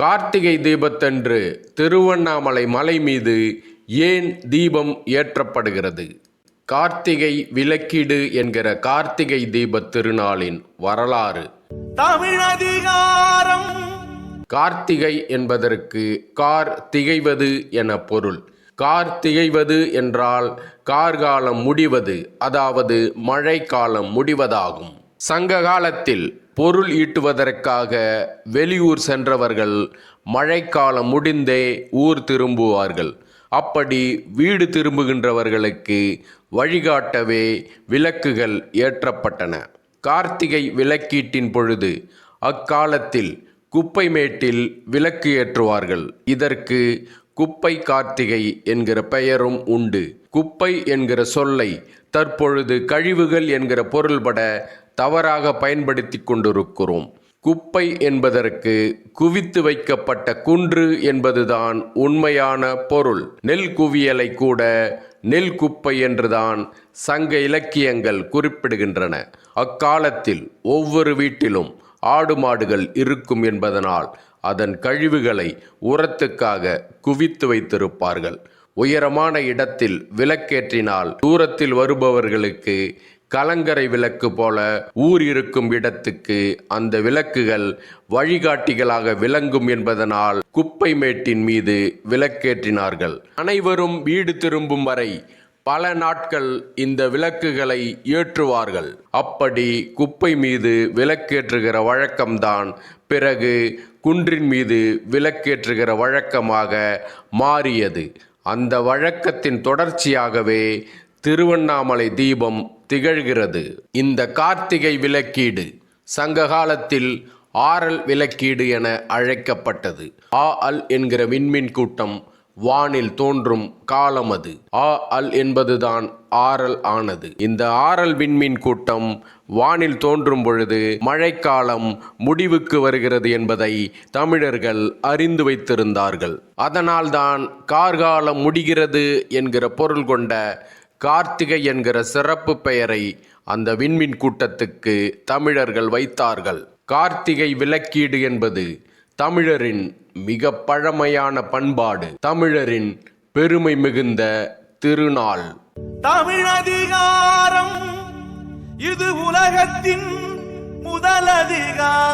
கார்த்திகை தீபத்தன்று திருவண்ணாமலை மலை மீது ஏன் தீபம் ஏற்றப்படுகிறது? கார்த்திகை விளக்கீடு என்கிற கார்த்திகை தீபத் திருநாளின் வரலாறு. தமிழதிகாரம். கார்த்திகை என்பதற்கு கார் திகைவது என பொருள். கார் திகைவது என்றால் கார்காலம் முடிவது, அதாவது மழை காலம் முடிவதாகும். சங்க காலத்தில் பொருள் ஈட்டுவதற்காக வெளியூர் சென்றவர்கள் மழைக்காலம் முடிந்தே ஊர் திரும்புவார்கள். அப்படி வீடு திரும்புகின்றவர்களுக்கு வழிகாட்டவே விளக்குகள் ஏற்றப்பட்டன. கார்த்திகை விளக்கீட்டின் பொழுது அக்காலத்தில் குப்பை மேட்டில் விளக்கு ஏற்றுவார்கள். இதற்கு குப்பை கார்த்திகை என்கிற பெயரும் உண்டு. குப்பை என்கிற சொல்லை தற்பொழுது கழிவுகள் என்கிற பொருள்பட தவறாக பயன்படுத்தி கொண்டிருக்கிறோம். குப்பை என்பதற்கு குவித்து வைக்கப்பட்ட குன்று என்பதுதான் உண்மையான பொருள். நெல் குவியலை கூட நெல் குப்பை என்றுதான் சங்க இலக்கியங்கள் குறிப்பிடுகின்றன. அக்காலத்தில் ஒவ்வொரு வீட்டிலும் ஆடு மாடுகள் இருக்கும் என்பதனால் அதன் கழிவுகளை உரத்துக்காக குவித்து வைத்திருப்பார்கள். உயரமான இடத்தில் விளக்கேற்றினால் தூரத்தில் வருபவர்களுக்கு கலங்கரை விளக்கு போல ஊர் இருக்கும் இடத்துக்கு அந்த விளக்குகள் வழிகாட்டிகளாக விளங்கும் என்பதனால் குப்பை மேட்டின் மீது விளக்கேற்றினார்கள். அனைவரும் வீடு திரும்பும் வரை பல நாட்கள் இந்த விளக்குகளை ஏற்றுவார்கள். அப்படி குப்பை மீது விளக்கேற்றுகிற வழக்கம்தான் பிறகு குன்றின் மீது விளக்கேற்றுகிற வழக்கமாக மாறியது. அந்த வழக்கத்தின் தொடர்ச்சியாகவே திருவண்ணாமலை தீபம் திகழ்கிறது. இந்த கார்த்திகை விளக்கீடு சங்க காலத்தில் ஆரல் விளக்கீடு என அழைக்கப்பட்டது. ஆல் என்கிற விண்மீன் கூட்டம் வானில் தோன்றும் காலம் அது. ஆல் என்பதுதான் ஆரல் ஆனது. இந்த ஆரல் விண்மீன் கூட்டம் வானில் தோன்றும் பொழுது மழைக்காலம் முடிவுக்கு வருகிறது என்பதை தமிழர்கள் அறிந்து வைத்திருந்தார்கள். அதனால்தான் கார்காலம் முடிகிறது என்கிற பொருள் கொண்ட கார்த்திகை என்கிற சிறப்பு பெயரை அந்த விண்மீன் கூட்டத்துக்கு தமிழர்கள் வைத்தார்கள். கார்த்திகை விளக்கீடு என்பது தமிழரின் மிக பழமையான பண்பாடு, தமிழரின் பெருமை மிகுந்த திருநாள். தமிழதிகாரம் இது உலகத்தின் முதலதிகாரம்.